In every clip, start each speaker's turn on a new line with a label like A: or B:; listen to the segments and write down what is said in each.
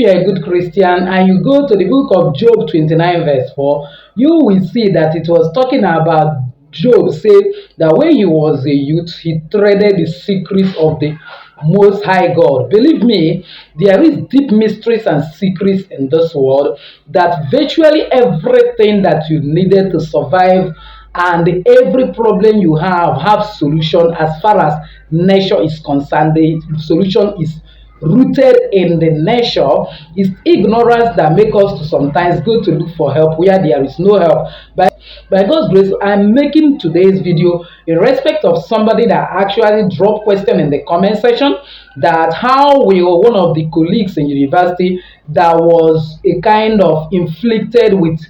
A: you're a good Christian and you go to the book of Job 29 verse 4, you will see that it was talking about Job said that when he was a youth, he treaded the secrets of the Most High God. Believe me, there is deep mysteries and secrets in this world that virtually everything that you needed to survive and every problem you have solution. As far as nature is concerned, the solution is rooted in the nature. It's ignorance that makes us to sometimes go to look for help where there is no help. By God's grace, I'm making today's video in respect of somebody that actually dropped question in the comment section, that how will one of the colleagues in university that was a kind of inflicted with,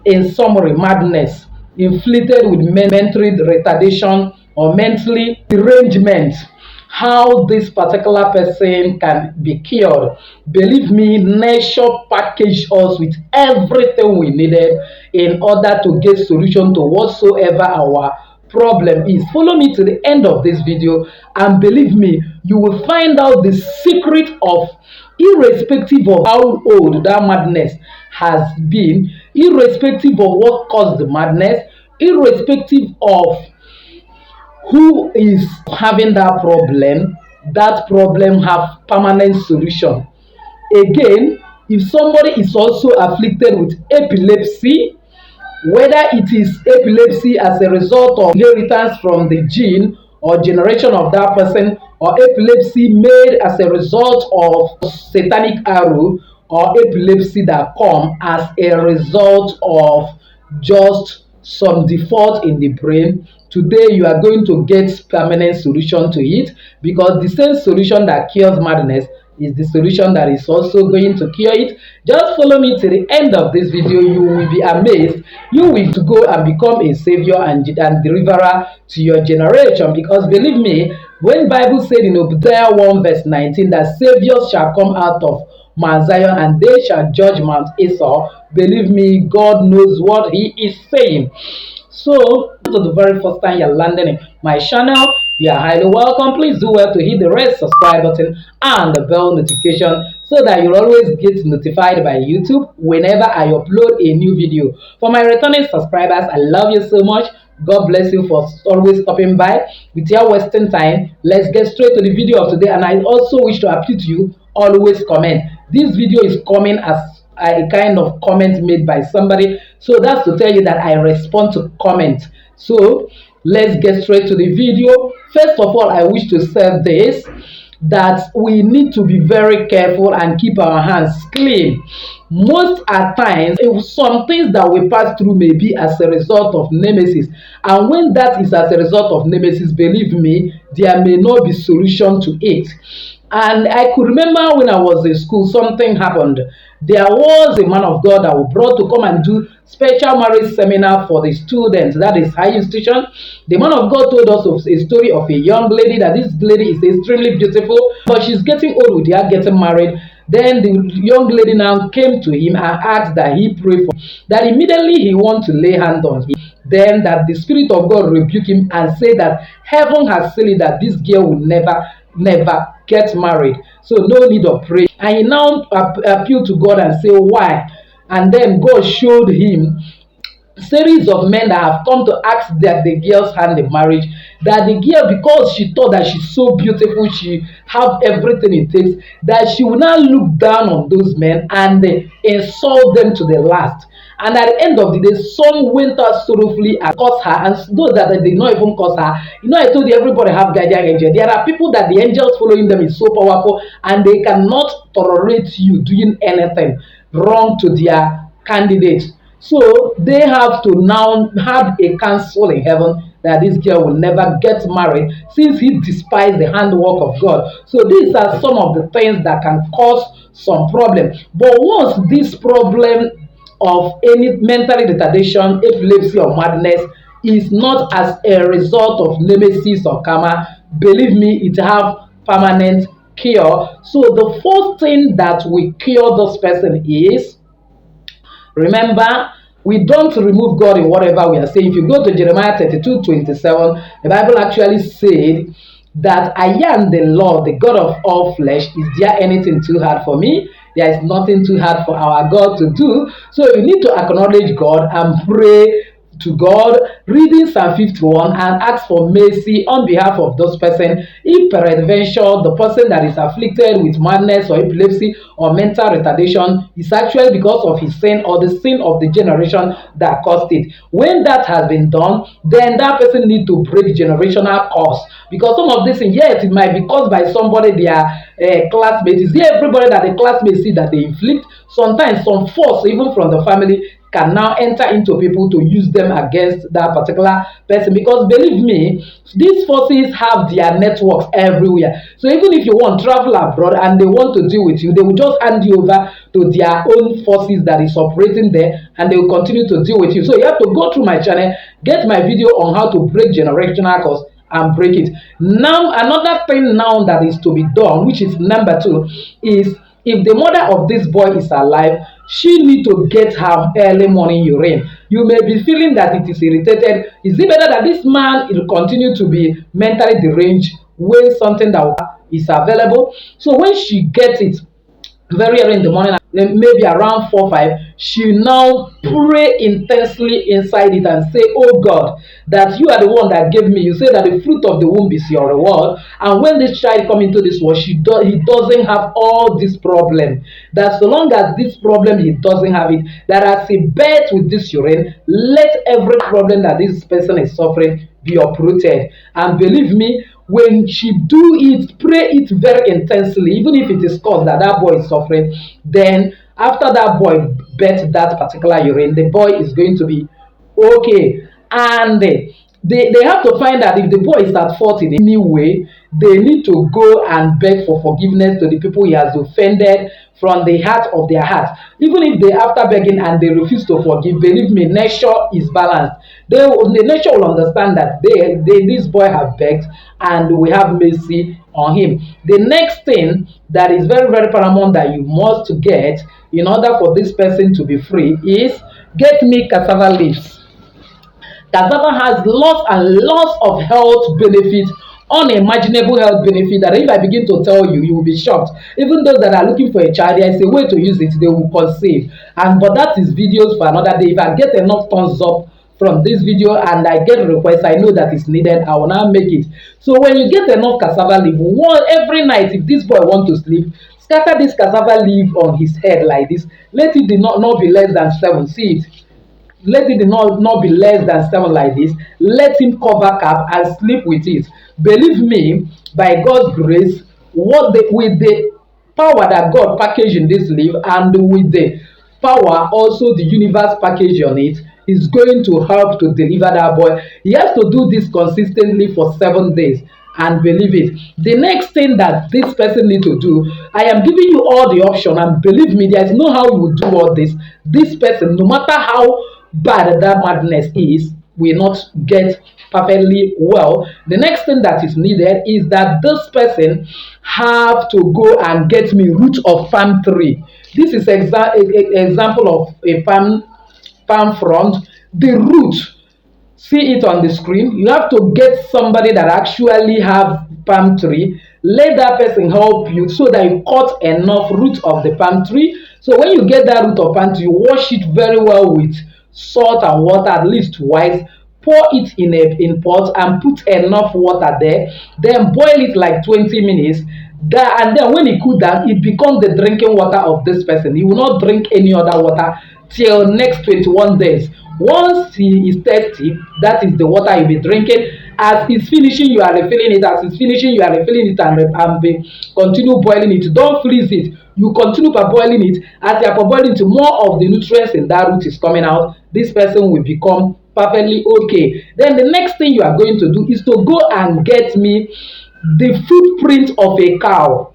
A: in summary, madness, inflicted with mental retardation or mentally derangement, how this particular person can be cured. Believe me, nature packaged us with everything we needed in order to get solution to whatsoever our problem is. Follow me to the end of this video, and believe me, you will find out the secret of, irrespective of how old that madness has been, irrespective of what caused the madness, irrespective of who is having that problem have permanent solution. Again, if somebody is also afflicted with epilepsy, whether it is epilepsy as a result of inheritance from the gene or generation of that person, or epilepsy made as a result of satanic arrow, or epilepsy that come as a result of just some default in the brain, today you are going to get permanent solution to it, because the same solution that cures madness is the solution that is also going to cure it. Just follow me to the end of this video. You will be amazed. You will go and become a savior and deliverer to your generation, because believe me, when Bible said in Obadiah 1 verse 19 that saviors shall come out of Mount Zion and they shall judge Mount Esau, believe me, God knows what he is saying. So, to the very first time you're landing in my channel, you are highly welcome. Please do well to hit the red subscribe button and the bell notification so that you'll always get notified by YouTube whenever I upload a new video. For my returning subscribers, I love you so much. God bless you for always stopping by. Without wasting time, let's get straight to the video of today. And I also wish to appeal to you, always comment. This video is coming as a kind of comment made by somebody, so that's to tell you that I respond to comments. So let's get straight to the video. First of all, I wish to say this, that we need to be very careful and keep our hands clean. Most at times, some things that we pass through may be as a result of nemesis, and when that is as a result of nemesis, believe me, there may not be solution to it. And I could remember when I was in school, something happened. There was a man of God that was brought to come and do special marriage seminar for the students, that is high institution. The man of God told us of a story of a young lady, that this lady is extremely beautiful, but she's getting old with her getting married. Then the young lady now came to him and asked that he pray for, that immediately he want to lay hand on him. Then that the Spirit of God rebuked him and said that heaven has said that this girl will never get married, so no need of prayer. And he now appealed to God and say why, and then God showed him series of men that have come to ask that the girl's hand in marriage, that the girl, because she thought that she's so beautiful, she have everything it takes, that she will now look down on those men and insult them to the last. And at the end of the day, some went out sorrowfully and cursed her, and those that did not even curse her. You know, I told you everybody have guardian angel. There are people that the angels following them is so powerful, and they cannot tolerate you doing anything wrong to their candidates. So they have to now have a counsel in heaven that this girl will never get married, since he despised the handwork of God. So these are some of the things that can cause some problem. But once this problem of any mental retardation, epilepsy or madness is not as a result of nemesis or karma, believe me, it have permanent cure. So the first thing that we cure this person is, remember, we don't remove God in whatever we are saying. If you go to Jeremiah 32:27, the Bible actually said that I am the Lord, the God of all flesh. Is there anything too hard for me? There is nothing too hard for our God to do. So you need to acknowledge God and pray to God, reading Psalm 51 and ask for mercy on behalf of those person. If peradventure the person that is afflicted with madness or epilepsy or mental retardation is actually because of his sin or the sin of the generation that caused it. When that has been done, then that person need to break generational curse, because some of this thing, yes, it might be caused by somebody, their classmates. Is there everybody that the classmates see that they inflict? Sometimes some force even from the family can now enter into people to use them against that particular person, because believe me, these forces have their networks everywhere. So even if you want to travel abroad and they want to deal with you, they will just hand you over to their own forces that is operating there, and they will continue to deal with you. So you have to go through my channel, get my video on how to break generational curse and break it. Now another thing now that is to be done, which is number 2, is if the mother of this boy is alive, she need to get her early morning urine. You may be feeling that it is irritated. Is it better that this man will continue to be mentally deranged when something that is available? So when she gets it very early in the morning, maybe around 4 5, she now pray intensely inside it and say, oh God, that you are the one that gave me. You say that the fruit of the womb is your reward, and when this child come into this world, he doesn't have all this problem. That so long as this problem he doesn't have it, that as he birth with this urine, let every problem that this person is suffering be uprooted. And believe me, when she do it, pray it very intensely, even if it is caused that that boy is suffering, then after that boy bet that particular urine, the boy is going to be okay. And they have to find that if the boy is at fault in any way, they need to go and beg for forgiveness to the people he has offended from the heart of their heart. Even if they, after begging and they refuse to forgive, believe me, nature is balanced. The nature will understand that this boy have begged and we have mercy on him. The next thing that is very, very paramount that you must get in order for this person to be free is get me cassava leaves. Cassava has lots and lots of health benefits, unimaginable health benefit, that if I begin to tell you, you will be shocked. Even those that are looking for a child, there is a way to use it, they will conceive. But that is videos for another day. If I get enough thumbs up from this video and I get requests, I know that is needed, I will now make it. So when you get enough cassava leaf, every night, if this boy want to sleep, scatter this cassava leaf on his head like this. Let it not be less than 7. See it. Let it not be less than 7 like this. Let him cover cap and sleep with it. Believe me, by God's grace, with the power that God packaged in this leaf, and with the power also the universe packaged on it, is going to help to deliver that boy. He has to do this consistently for 7 days. And believe it, the next thing that this person need to do, I am giving you all the option, and believe me, there is no how you will do all this. This person, no matter how bad that madness is, will not get perfectly well. The next thing that is needed is that this person have to go and get me root of palm tree. This is example of a palm frond. The root, see it on the screen. You have to get somebody that actually have palm tree. Let that person help you so that you cut enough root of the palm tree. So when you get that root of palm tree, you wash it very well with salt and water at least twice. Pour it in pot and put enough water there. Then boil it like 20 minutes. And then when it cool down, it becomes the drinking water of this person. He will not drink any other water till next 21 days. Once he is thirsty, that is the water you'll be drinking. As he's finishing, you are refilling it. As he's finishing, you are refilling it, and continue boiling it. Don't freeze it. You continue by boiling it. As you are boiling it, more of the nutrients in that root is coming out. This person will become perfectly okay. Then the next thing you are going to do is to go and get me the footprint of a cow.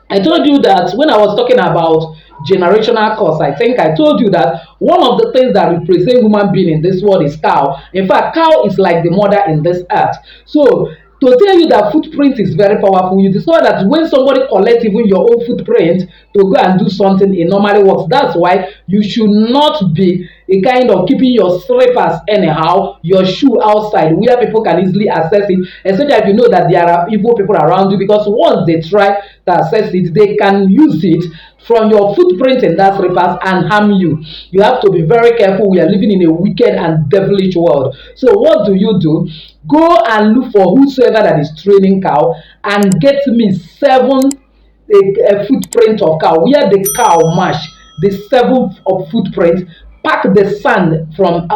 A: I told you that when I was talking about generational curse, I think I told you that one of the things that represent human being in this world is cow. In fact, cow is like the mother in this earth. So to tell you that footprint is very powerful, you discover that when somebody collects even your own footprint to go and do something, it normally works. That's why you should not be a kind of keeping your slippers anyhow, your shoe outside where people can easily access it, especially if you know that there are evil people around you, because once they try to access it, they can use it from your footprint in that slippers and harm you. You have to be very careful. We are living in a wicked and devilish world. So what do? Go and look for whosoever that is training cow and get me a footprint of cow where the cow march, the seven of footprint. Pack the sand from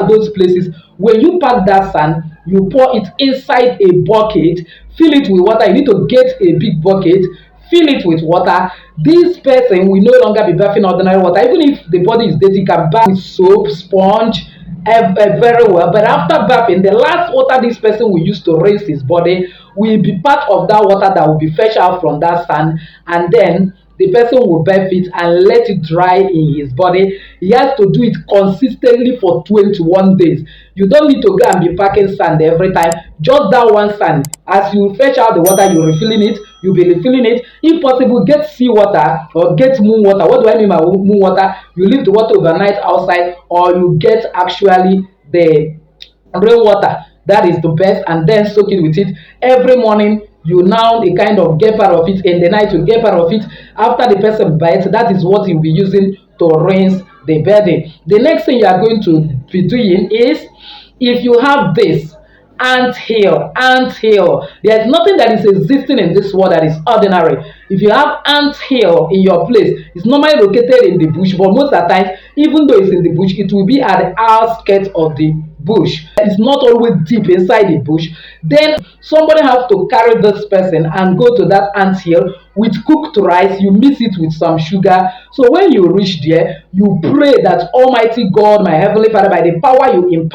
A: those places. When you pack that sand, you pour it inside a bucket, fill it with water. You need to get a big bucket, fill it with water. This person will no longer be bathing ordinary water. Even if the body is dirty, you can bath with soap, sponge, very well. But after bathing, the last water this person will use to rinse his body will be part of that water that will be fetched out from that sand, and then the person will bath it and let it dry in his body. He has to do it consistently for 21 days. You don't need to go and be packing sand every time. Just that one sand. As you fetch out the water, you're refilling it. You'll be refilling it. If possible, get sea water or get moon water. What do I mean by moon water? You leave the water overnight outside, or you get actually the rainwater. That is the best, and then soak it with it every morning. You now a kind of get part of it, in the night you get part of it. After the person bites, that is what you'll be using to rinse the bedding. The next thing you are going to be doing is, if you have this ant hill, there's nothing that is existing in this world that is ordinary. If you have ant hill in your place, it's normally located in the bush, but most of the times, even though it's in the bush, it will be at the outskirts of the bush. It's not always deep inside the bush. Then somebody have to carry this person and go to that ant hill with cooked rice. You mix it with some sugar. So when you reach there, you pray that Almighty God, my Heavenly Father, by the power you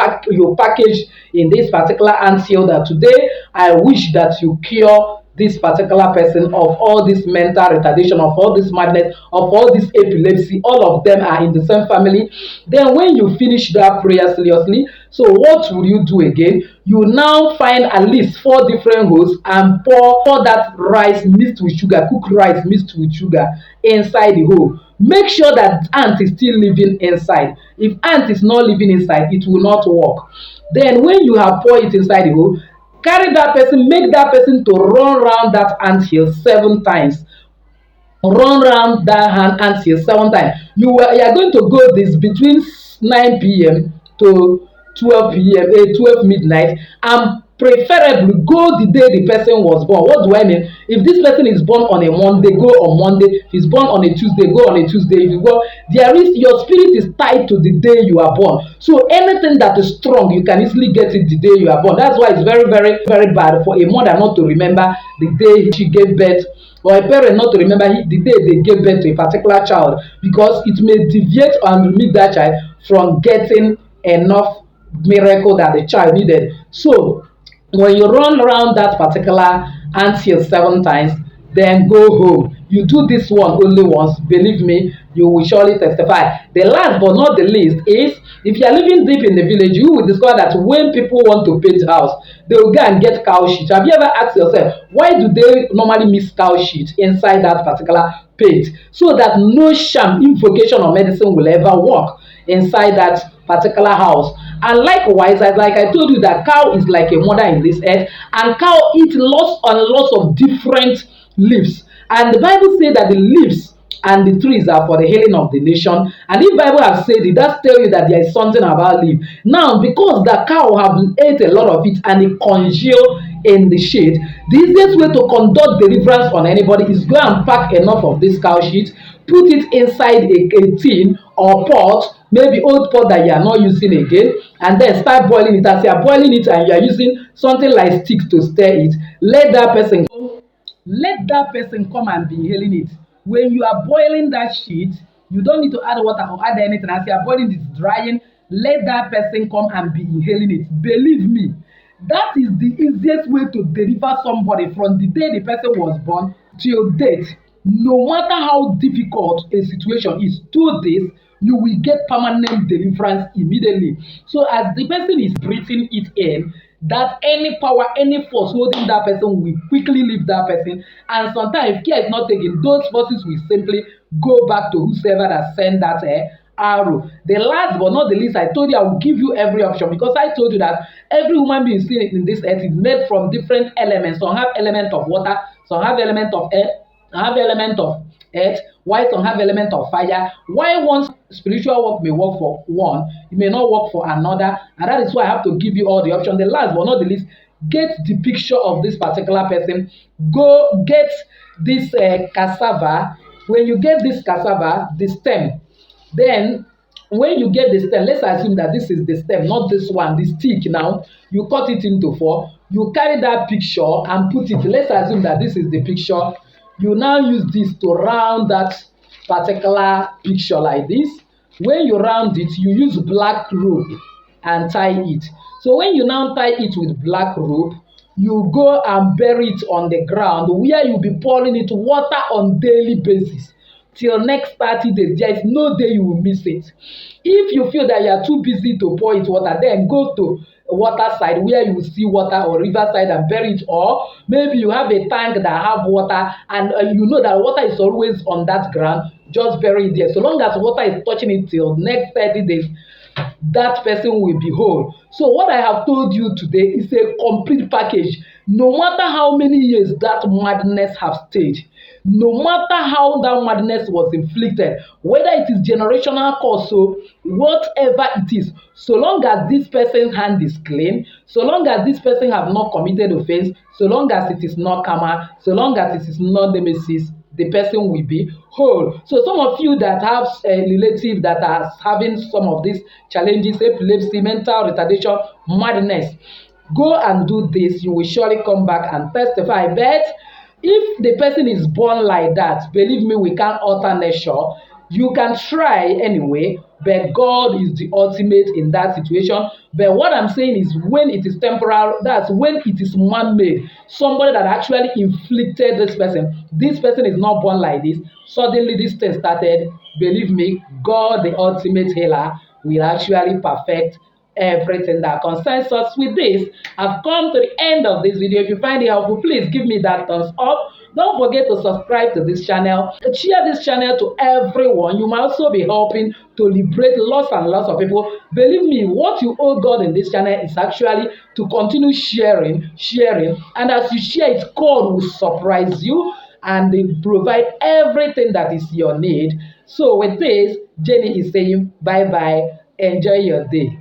A: package in this particular ant hill, that today I wish that you cure this particular person of all this mental retardation, of all this madness, of all this epilepsy. All of them are in the same family. Then when you finish that prayer seriously, so what will you do again? You now find at least 4 different holes and pour that rice mixed with sugar, cooked rice mixed with sugar inside the hole. Make sure that ant is still living inside. If ant is not living inside, it will not work. Then when you have poured it inside the hole, carry that person, make that person to run around that ant hill 7 times. Run around that ant hill 7 times. You are going to go this between 9 p.m. to 12 p.m. 12 midnight, and preferably go the day the person was born. What do I mean? If this person is born on a Monday, go on Monday. If he's born on a Tuesday, go on a Tuesday. If you go, your spirit is tied to the day you are born. So anything that is strong, you can easily get it the day you are born. That's why it's very, very, very bad for a mother not to remember the day she gave birth, or a parent not to remember the day they gave birth to a particular child, because it may deviate and remove that child from getting enough miracle that the child needed. So when you run around that particular ant hill 7 times, then go home. You do this one only once, believe me, you will surely testify. The last but not the least is, if you are living deep in the village, you will discover that when people want to paint house, they will go and get cow shit. Have you ever asked yourself, why do they normally mix cow shit inside that particular paint? So that no sham, invocation, or medicine will ever work inside that particular house. And likewise, like I told you, that cow is like a mother in this earth, and cow eat lots and lots of different leaves. And the Bible says that the leaves and the trees are for the healing of the nation. And if Bible has said it, that's tell you that there is something about leaf. Now, because the cow have ate a lot of it and it congeal in the shade, the easiest way to conduct deliverance on anybody is go and pack enough of this cow shit, put it inside a tin or pot, maybe old pot that you are not using again, and then start boiling it. As you are boiling it and you are using something like stick to stir it, let that person come and be inhaling it. When you are boiling that shit, you don't need to add water or add anything. As you are boiling it, drying, let that person come and be inhaling it. Believe me, that is the easiest way to deliver somebody from the day the person was born till date. No matter how difficult a situation is, to this, you will get permanent deliverance immediately. So as the person is breathing it in, that any power, any force holding that person will quickly leave that person. And sometimes if care is not taken, those forces will simply go back to whosoever that sent that air arrow. The last but not the least, I told you I will give you every option, because I told you that every human being seen in this earth is made from different elements. Some have element of water, some have element of air, some have element of earth, while some have element of fire. Why one spiritual work may work for one, it may not work for another, and that is why I have to give you all the options. The last but not the least, get the picture of this particular person. Go get this cassava. When you get this cassava, the stem, then when you get the stem, let's assume that this is the stem, not this one, the stick. Now you cut it into four, you carry that picture and put it, let's assume that this is the picture. You now use this to round that particular picture like this. When you round it, you use black rope and tie it. So when you now tie it with black rope, you go and bury it on the ground, where you be pouring it water on daily basis till next 30 days. There is no day you will miss it. If you feel that you are too busy to pour it water, then go to water side where you will see water, or river side, and bury it. Or maybe you have a tank that have water, and you know that water is always on that ground, just bury it there. So long as water is touching it till next 30 days, that person will be whole. So what I have told you today is a complete package. No matter how many years that madness have stayed, no matter how that madness was inflicted, whether it is generational cause, so whatever it is, so long as this person's hand is clean, so long as this person have not committed offense, so long as it is not karma, so long as it is not nemesis, the person will be whole. So some of you that have a relative that are having some of these challenges, epilepsy, mental retardation, madness, go and do this. You will surely come back and testify. But if the person is born like that, believe me, we can't alter nature. You can try anyway, but God is the ultimate in that situation. But what I'm saying is, when it is temporal, that's when it is man-made. Somebody that actually inflicted this person is not born like this. Suddenly this thing started. Believe me, God, the ultimate healer, will actually perfect everything that concerns us. With this, I've come to the end of this video. If you find it helpful, please give me that thumbs up. Don't forget to subscribe to this channel. Share this channel to everyone. You might also be helping to liberate lots and lots of people. Believe me, what you owe God in this channel is actually to continue sharing. And as you share it, God will surprise you and they provide everything that is your need. So with this, Jenny is saying bye-bye. Enjoy your day.